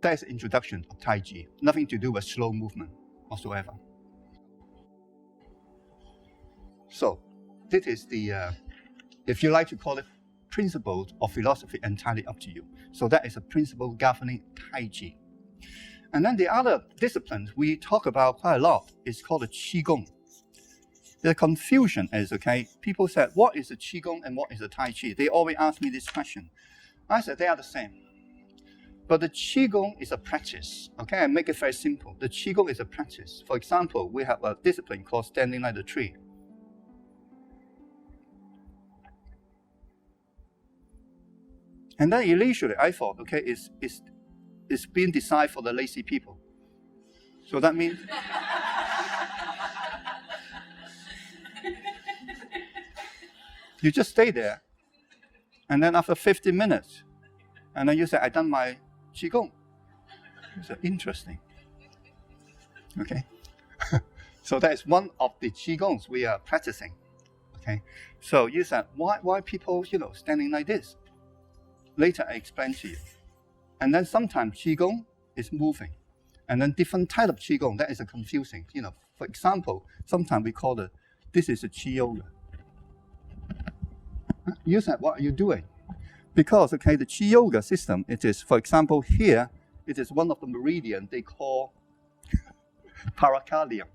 That is the introduction of Tai Chi. Nothing to do with slow movement whatsoever. So, this is the, if you like to call it, principles or philosophy, entirely up to you. So that is a principle governing Tai Chi. And then the other discipline we talk about quite a lot is called the Qigong. The confusion is, okay, people said, what is the Qigong and what is the Tai Chi? They always ask me this question. I said, they are the same. But the Qigong is a practice, okay? I make it very simple. The Qigong is a practice. For example, we have a discipline called standing like the tree. And then initially, I thought, okay, it's being designed for the lazy people. So that means you just stay there, and then after 15 minutes, and then you say, I done my Qigong. You say, interesting. Okay? So that is one of the Qigongs we are practicing. Okay? So you said, why people, standing like this? Later I explain to you. And then sometimes Qigong is moving. And then different type of Qigong, that is a confusing. For example, sometimes we call it, this is a Qi Yoga. You said, what are you doing? Because, okay, the Qi Yoga system, it is, for example, here, it is one of the meridian they call paracardium.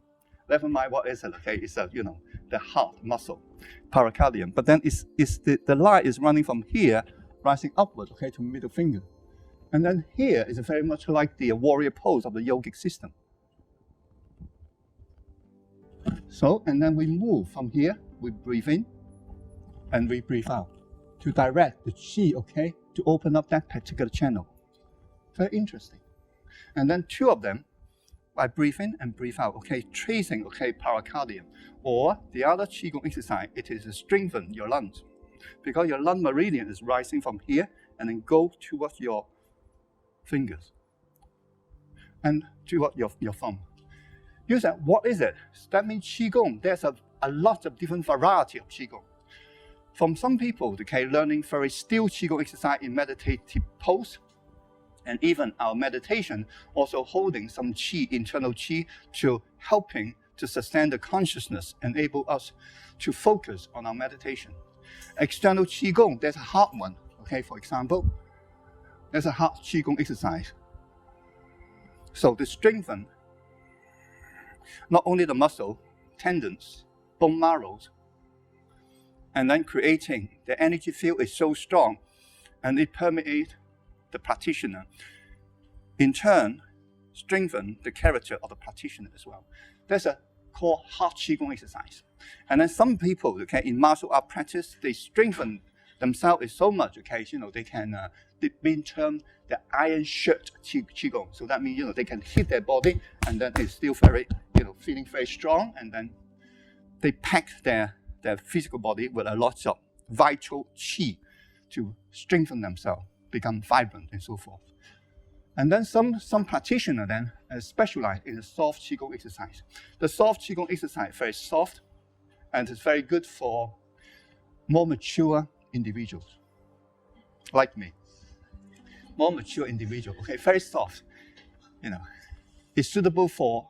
Never mind what is it, okay? It's the heart muscle, paracardium. But then the line is running from here, rising upward, okay, to middle finger. And then here is very much like the warrior pose of the yogic system. So, and then we move from here, we breathe in, and we breathe out to direct the Qi, okay, to open up that particular channel. Very interesting. And then two of them, I breathe in and breathe out, okay, tracing, okay, paracardium. Or the other Qigong exercise, it is to strengthen your lungs. Because your lung meridian is rising from here and then go towards your fingers and toward your thumb. You said, what is it? That means Qigong. There's a lot of different variety of Qigong. From some people, okay, learning very still Qigong exercise in meditative pose, and even our meditation also holding some Qi, internal Qi, to helping to sustain the consciousness, enable us to focus on our meditation. External Qigong, there's a hard one, okay, for example, there's a hard Qigong exercise. So to strengthen not only the muscle, tendons, bone marrows, and then creating the energy field is so strong and it permeates the practitioner. In turn, strengthen the character of the practitioner as well. There's a called hard Qigong exercise. And then some people, okay, in martial art practice, they strengthen themselves so much, okay, they can, being termed the iron shirt Qigong. So that means, they can hit their body and then it's still very, feeling very strong, and then they pack their physical body with a lot of vital Qi to strengthen themselves, become vibrant and so forth. And then some practitioner then specialize in the soft Qigong exercise. The soft Qigong exercise is very soft and it's very good for more mature individuals, like me. More mature individual, okay, very soft. It's suitable for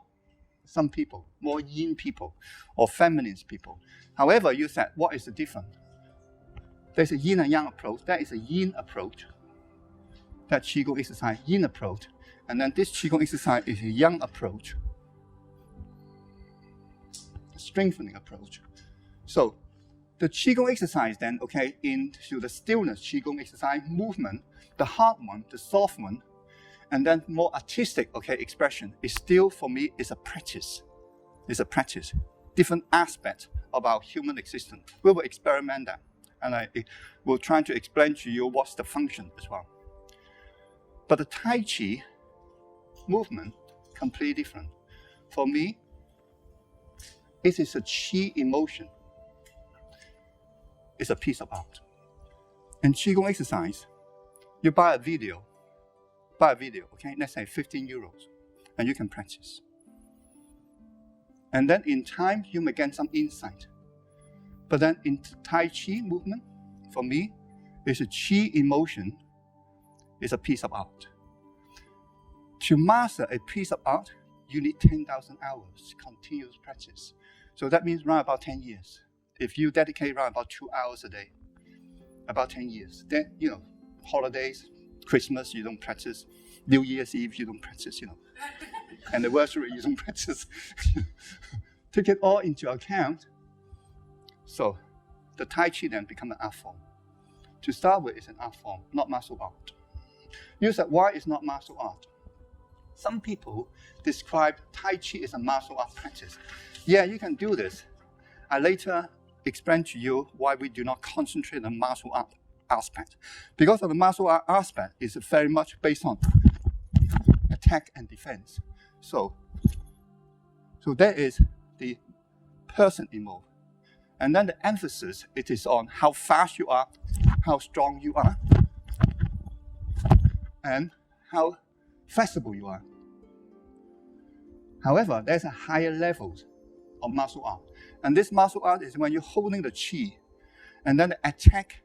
some people, more yin people or feminine people. However, you said, what is the difference? There's a yin and yang approach. That is a yin approach. That Qigong exercise, yin approach. And then this Qigong exercise is a yang approach. Strengthening approach. So the Qigong exercise then, okay, into the stillness Qigong exercise movement, the hard one, the soft one, and then more artistic, okay, expression is still, for me, is a practice. It's a practice. Different aspects of our human existence. We will experiment that. And I will try to explain to you what's the function as well. But the Tai Chi movement, completely different. For me, it is a Qi emotion. It's a piece of art. And Qigong exercise, you buy a video, okay, let's say 15 euros, and you can practice. And then in time, you may get some insight. But then in Tai Chi movement, for me, it's a Qi emotion, it's a piece of art. To master a piece of art, you need 10,000 hours continuous practice. So that means around about 10 years. If you dedicate around about 2 hours a day, about 10 years, then, holidays, Christmas, you don't practice. New Year's Eve, you don't practice, Anniversary, you don't practice. Take it all into account. So the Tai Chi then become an art form. To start with, it's an art form, not martial art. You said, why is not martial art? Some people describe Tai Chi as a martial art practice. Yeah, you can do this. I later explain to you why we do not concentrate on martial art aspect. Because of the martial art aspect is very much based on attack and defense. So that is the person involved. And then the emphasis, it is on how fast you are, how strong you are, and how flexible you are. However, there's a higher levels of martial art. And this martial art is when you're holding the chi, and then the attack,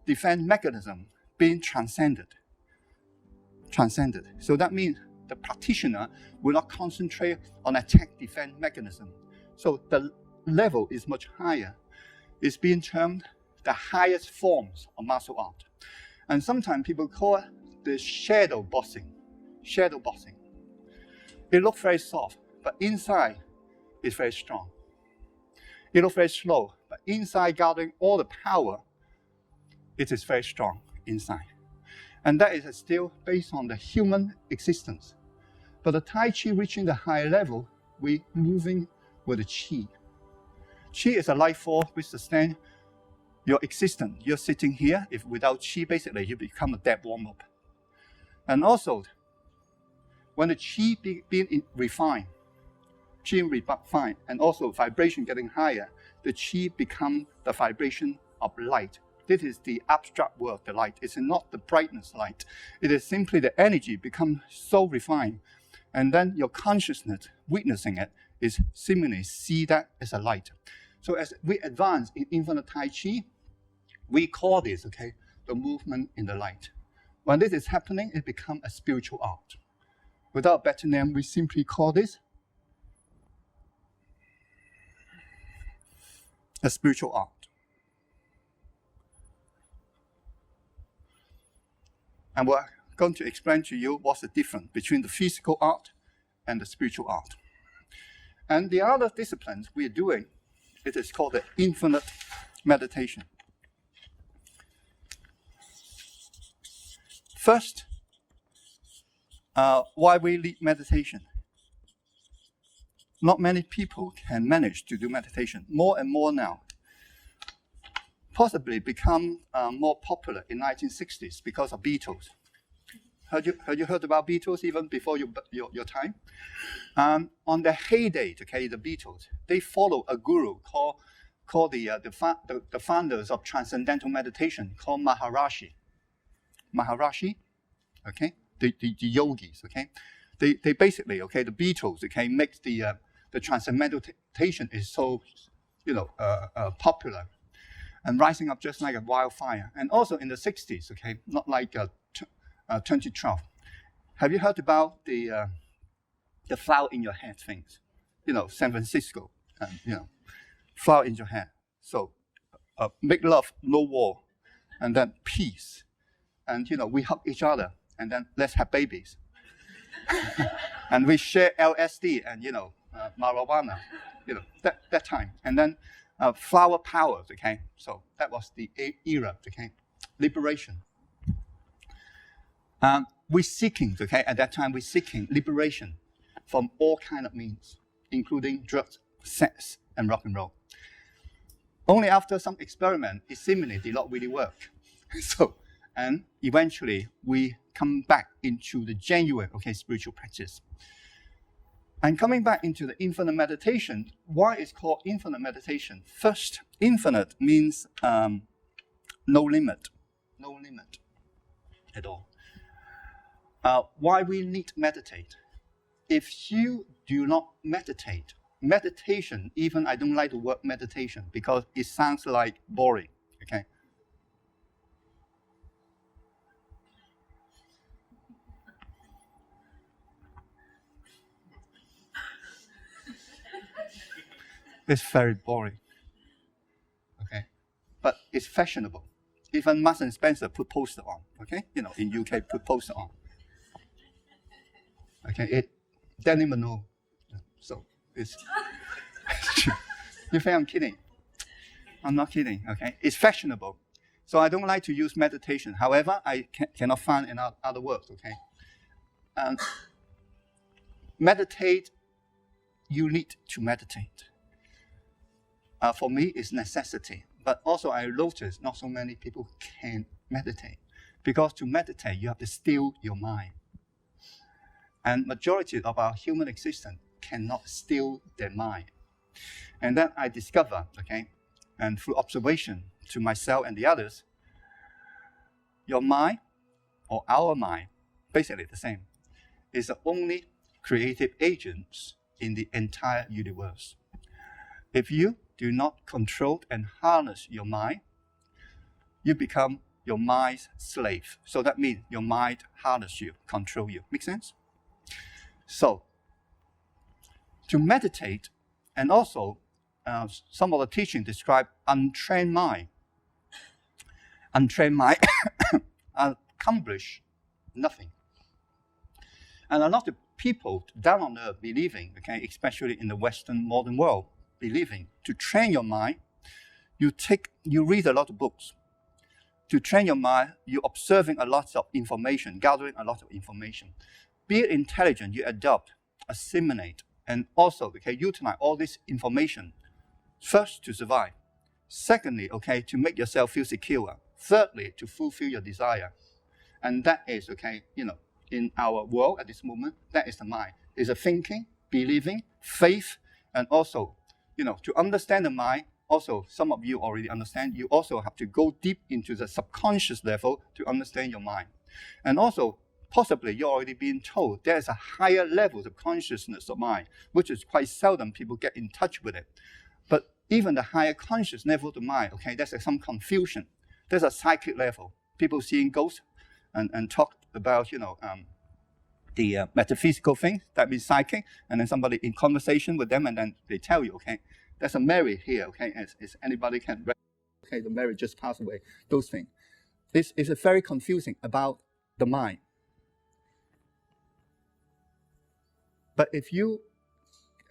defense mechanism being transcended. So that means the practitioner will not concentrate on attack defense mechanism. So the level is much higher. It's being termed the highest forms of martial art. And sometimes people call it the shadow boxing. Shadow boxing. It looks very soft, but inside it's very strong. It looks very slow, but inside gathering all the power, it is very strong inside. And that is still based on the human existence. But the Tai Chi reaching the higher level, we moving with the Chi. Chi is a life force which sustains your existence. You're sitting here. If without Chi, basically, you become a dead warm-up. And also, when the Chi being refined, and also vibration getting higher, the Chi become the vibration of light. This is the abstract word, the light. It's not the brightness light. It is simply the energy become so refined. And then your consciousness, witnessing it, is seemingly see that as a light. So as we advance in infinite Tai Chi, we call this, the movement in the light. When this is happening, it becomes a spiritual art. Without a better name, we simply call this a spiritual art. And we're going to explain to you what's the difference between the physical art and the spiritual art. And the other disciplines we're doing, it is called the infinite meditation. First, why we lead meditation. Not many people can manage to do meditation. More and more now. Possibly become more popular in 1960s because of Beatles. Have you heard about Beatles even before your time? On the heyday, the Beatles, they follow a guru called the founders of transcendental meditation called Maharishi. Maharishi, the yogis, They basically, the Beatles, makes the transcendental meditation is so, popular and rising up just like a wildfire. And also in the 60s, not like 2012. Have you heard about the flower in your head things? San Francisco, flower in your head. So make love, no war, and then peace. And, we hug each other, and then let's have babies. And we share LSD and, marijuana, that time. And then flower powers, So that was the era, liberation. We're seeking, at that time we're seeking liberation from all kind of means, including drugs, sex, and rock and roll. Only after some experiment, it seemingly did not really work. And eventually we come back into the genuine, spiritual practice. And coming back into the infinite meditation, why it's called infinite meditation? First, infinite means no limit at all. Why we need to meditate? If you do not meditation, even I don't like the word meditation because it sounds like boring, It's very boring. Okay, but it's fashionable. Even Marks and Spencer put poster on. Okay, in UK put poster on. Okay, Danny Manor. So it's. You think I'm kidding? I'm not kidding. Okay, it's fashionable. So I don't like to use meditation. However, I cannot find other words. Okay, meditate. You need to meditate. For me, it's necessity. But also, I notice not so many people can meditate, because to meditate, you have to still your mind. And majority of our human existence cannot still their mind. And then I discover, okay, and through observation to myself and the others, your mind or our mind, basically the same, is the only creative agents in the entire universe. If you do not control and harness your mind, you become your mind's slave. So that means your mind harness you, control you. Make sense? So, to meditate, and also some of the teaching describe untrained mind. Untrained mind accomplish nothing. And a lot of people down on earth believing, okay, especially in the Western modern world, believing to train your mind, you read a lot of books. To train your mind, you're observing a lot of information, gathering a lot of information. Be intelligent, you adopt, assimilate, and also, okay, utilize all this information. First, to survive. Secondly, okay, to make yourself feel secure. Thirdly, to fulfill your desire. And that is, okay, in our world at this moment, that is the mind. It's a thinking, believing, faith, and also, to understand the mind. Also, some of you already understand, you also have to go deep into the subconscious level to understand your mind. And also, possibly you're already being told there's a higher level of consciousness of mind, which is quite seldom people get in touch with it. But even the higher conscious level of the mind, okay, there's some confusion. There's a psychic level. People seeing ghosts and talk about, the metaphysical things, that means psychic, and then somebody in conversation with them, and then they tell you, okay, there's a Mary here, okay, as anybody can, okay, the Mary just passed away, those things. This is very confusing about the mind. But if you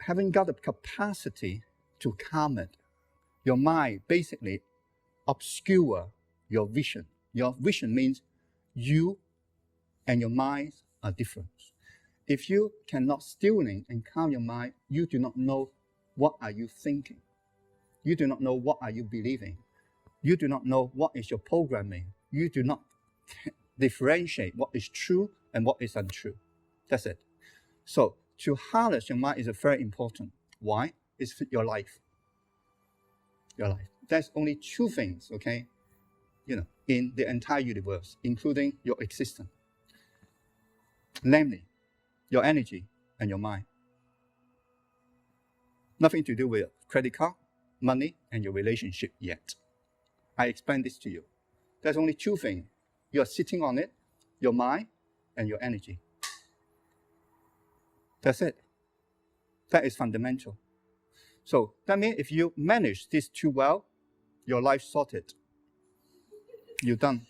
haven't got the capacity to calm it, your mind basically obscure your vision. Your vision means you and your mind are different. If you cannot stimulate and calm your mind, you do not know what are you thinking. You do not know what are you believing. You do not know what is your programming. You do not differentiate what is true and what is untrue. That's it. So to harness your mind is very important. Why? It's your life. Your life. There's only two things, okay, in the entire universe, including your existence. Namely, your energy and your mind. Nothing to do with credit card, money, and your relationship yet. I explain this to you. There's only two things. You're sitting on it, your mind and your energy. That's it. That is fundamental. So that means if you manage these two well, your life sorted. You're done.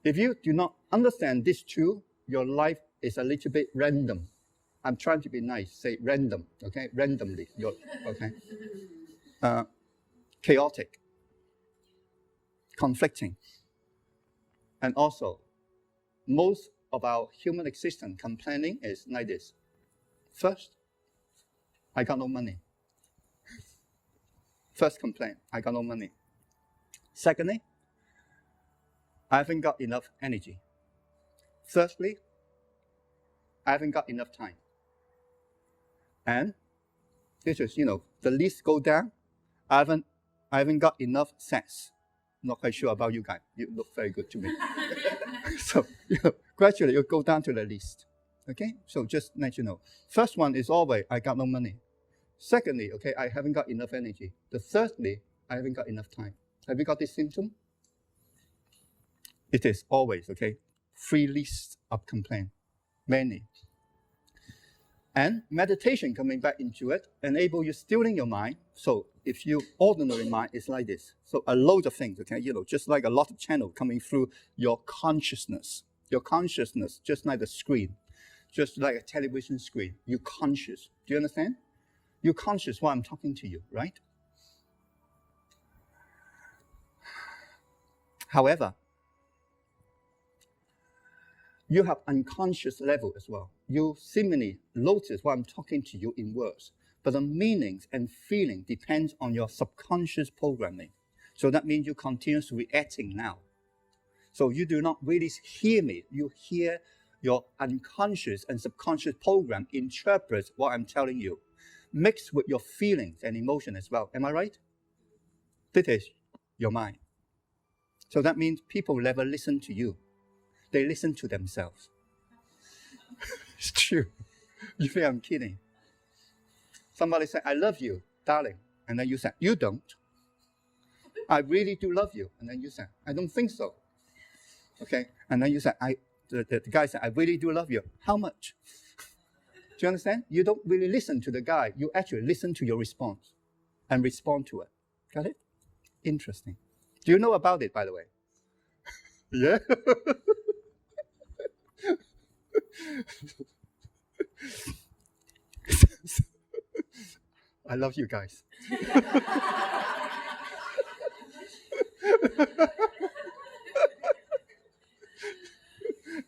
If you do not understand these two, your life is a little bit random. I'm trying to be nice, say random, okay? Randomly, okay? Chaotic, conflicting. And also, most of our human existence complaining is like this. First, I got no money. First complaint, I got no money. Secondly, I haven't got enough energy. Thirdly, I haven't got enough time. And this is, the list go down. I haven't got enough sex. Not quite sure about you guys. You look very good to me. So, gradually you go down to the list. Okay? So just let you know. First one is always, I got no money. Secondly, okay, I haven't got enough energy. The thirdly, I haven't got enough time. Have you got this symptom? It is always, okay, 3 lists of complaint. Many. And meditation coming back into it, enable you stilling your mind. So if your ordinary mind is like this, so a load of things, okay, just like a lot of channel coming through your consciousness. Your consciousness, just like the screen, just like a television screen. You're conscious. Do you understand? You're conscious while I'm talking to you, right? However, you have unconscious level as well. You seemingly notice while I'm talking to you in words, but the meanings and feeling depends on your subconscious programming. So that means you're continuously reacting now. So you do not really hear me. You hear your unconscious and subconscious program interpret what I'm telling you, mixed with your feelings and emotion as well. Am I right? This is your mind. So that means people never listen to you. They listen to themselves. It's true. You think I'm kidding? Somebody said, I love you, darling. And then you said, you don't. I really do love you. And then you said, I don't think so. Okay? And then you said, the guy said, I really do love you. How much? Do you understand? You don't really listen to the guy. You actually listen to your response and respond to it. Got it? Interesting. Do you know about it, by the way? Yeah? I love you guys.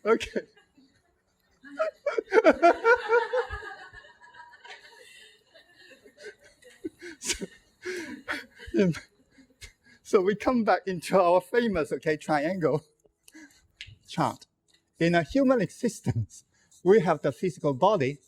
Okay. So we come back into our famous, triangle chart. In a human existence, we have the physical body,